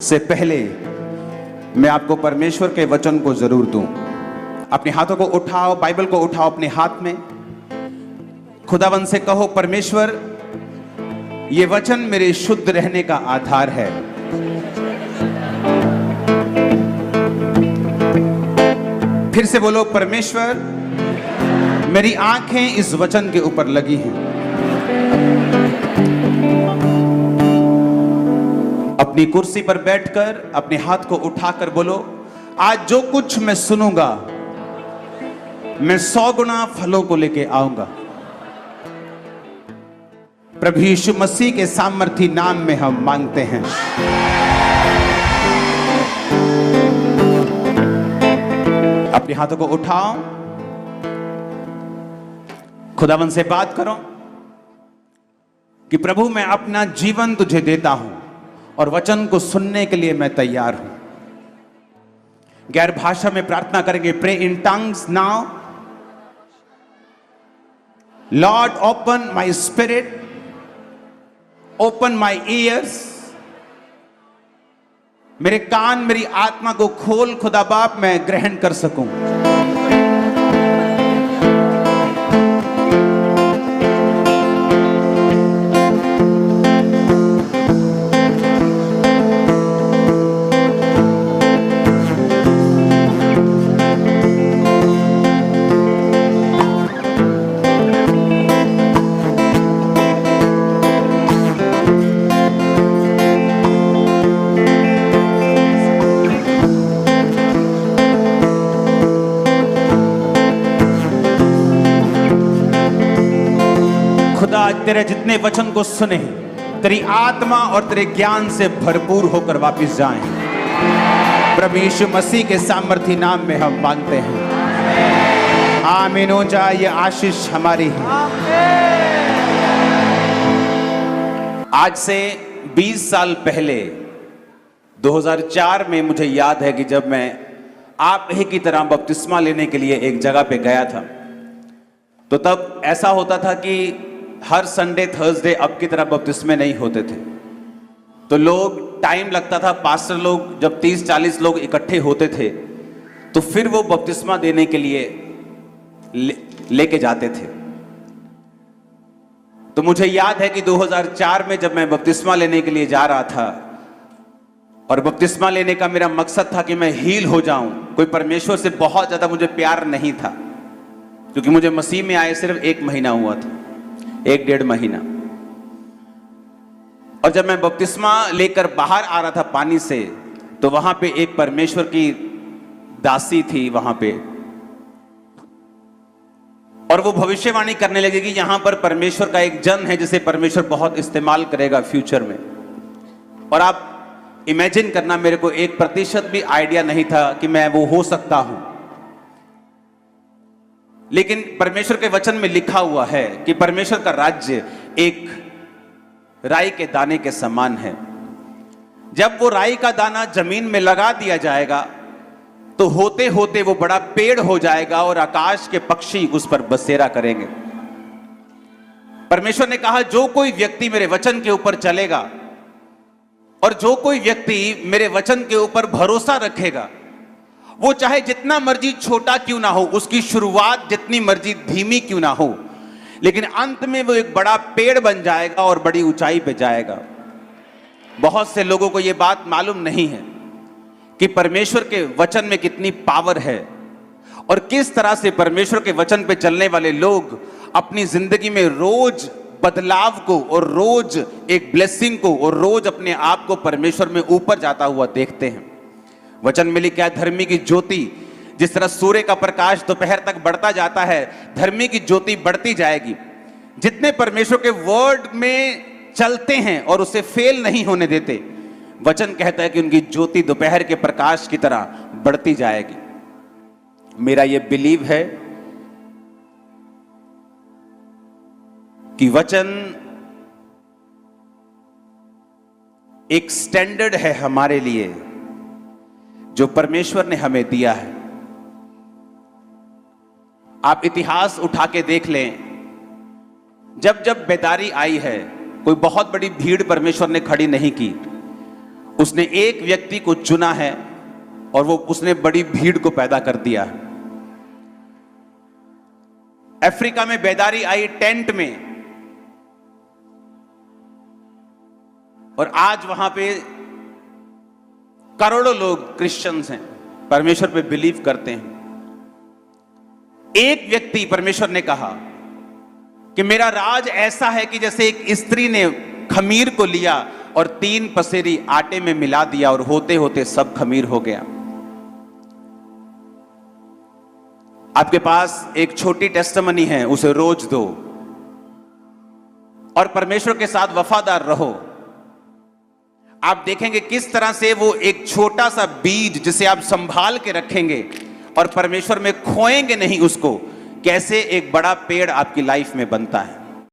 से पहले मैं आपको परमेश्वर के वचन को जरूर दूं। अपने हाथों को उठाओ, बाइबल को उठाओ अपने हाथ में। खुदावन से कहो, परमेश्वर ये वचन मेरे शुद्ध रहने का आधार है। फिर से बोलो, परमेश्वर मेरी आंखें इस वचन के ऊपर लगी हैं। अपनी कुर्सी पर बैठकर अपने हाथ को उठाकर बोलो, आज जो कुछ मैं सुनूंगा मैं 100 गुना फलों को लेके आऊंगा। प्रभु यीशु मसीह के सामर्थी नाम में हम मांगते हैं। अपने हाथों को उठाओ, खुदावन से बात करो कि प्रभु मैं अपना जीवन तुझे देता हूं और वचन को सुनने के लिए मैं तैयार हूं। गैर भाषा में प्रार्थना करेंगे। Pray in tongues now. Lord open my spirit, open my ears. मेरे कान, मेरी आत्मा को खोल खुदा बाप, मैं ग्रहण कर सकूं। तेरे जितने वचन को सुने, तेरी आत्मा और तेरे ज्ञान से भरपूर होकर वापस जाएं। प्रभु यीशु मसीह के सामर्थी नाम में हम मांगते हैं। आमीन हो जाए। ये आशीष हमारी है। आज से 20 साल पहले 2004 में मुझे याद है कि जब मैं आप ही की तरह बपतिस्मा लेने के लिए एक जगह पे गया था, तो तब ऐसा होता था कि हर संडे थर्सडे अब की तरह बपतिस्मे नहीं होते थे। तो लोग, टाइम लगता था। पास्टर लोग जब 30-40 लोग इकट्ठे होते थे तो फिर वो बपतिस्मा देने के लिए लेके जाते थे। तो मुझे याद है कि 2004 में जब मैं बपतिस्मा लेने के लिए जा रहा था, और बपतिस्मा लेने का मेरा मकसद था कि मैं हील हो जाऊं। कोई परमेश्वर से बहुत ज्यादा मुझे प्यार नहीं था, क्योंकि मुझे मसीह में आए सिर्फ 1 महीना हुआ था, 1-1.5 महीना। और जब मैं बपतिस्मा लेकर बाहर आ रहा था पानी से, तो वहां पे एक परमेश्वर की दासी थी वहां पे, और वो भविष्यवाणी करने लगी कि यहां पर परमेश्वर का एक जन है जिसे परमेश्वर बहुत इस्तेमाल करेगा फ्यूचर में। और आप इमेजिन करना, मेरे को 1% भी आइडिया नहीं था कि मैं वो हो सकता हूं। लेकिन परमेश्वर के वचन में लिखा हुआ है कि परमेश्वर का राज्य एक राई के दाने के समान है। जब वो राई का दाना जमीन में लगा दिया जाएगा तो होते होते वो बड़ा पेड़ हो जाएगा और आकाश के पक्षी उस पर बसेरा करेंगे। परमेश्वर ने कहा, जो कोई व्यक्ति मेरे वचन के ऊपर चलेगा और जो कोई व्यक्ति मेरे वचन के ऊपर भरोसा रखेगा, वो चाहे जितना मर्जी छोटा क्यों ना हो, उसकी शुरुआत जितनी मर्जी धीमी क्यों ना हो, लेकिन अंत में वो एक बड़ा पेड़ बन जाएगा और बड़ी ऊंचाई पे जाएगा। बहुत से लोगों को यह बात मालूम नहीं है कि परमेश्वर के वचन में कितनी पावर है, और किस तरह से परमेश्वर के वचन पे चलने वाले लोग अपनी जिंदगी में रोज बदलाव को, और रोज एक ब्लेसिंग को, और रोज अपने आप को परमेश्वर में ऊपर जाता हुआ देखते हैं। वचन में लिखा है, धर्मी की ज्योति जिस तरह सूर्य का प्रकाश दोपहर तक बढ़ता जाता है, धर्मी की ज्योति बढ़ती जाएगी। जितने परमेश्वर के वर्ड में चलते हैं और उसे फेल नहीं होने देते, वचन कहता है कि उनकी ज्योति दोपहर के प्रकाश की तरह बढ़ती जाएगी। मेरा यह बिलीव है कि वचन एक स्टैंडर्ड है हमारे लिए जो परमेश्वर ने हमें दिया है। आप इतिहास उठा के देख लें, जब जब बेदारी आई है, कोई बहुत बड़ी भीड़ परमेश्वर ने खड़ी नहीं की। उसने एक व्यक्ति को चुना है और वो उसने बड़ी भीड़ को पैदा कर दिया। अफ्रीका में बेदारी आई टेंट में, और आज वहां पे करोड़ों लोग क्रिश्चियंस हैं, परमेश्वर पे बिलीव करते हैं। एक व्यक्ति, परमेश्वर ने कहा कि मेरा राज ऐसा है कि जैसे एक स्त्री ने खमीर को लिया और 3 पसेरी आटे में मिला दिया और होते होते सब खमीर हो गया। आपके पास एक छोटी टेस्टिमनी है, उसे रोज दो और परमेश्वर के साथ वफादार रहो। आप देखेंगे किस तरह से वो एक छोटा सा बीज जिसे आप संभाल के रखेंगे और परमेश्वर में खोएंगे नहीं उसको, कैसे एक बड़ा पेड़ आपकी लाइफ में बनता है।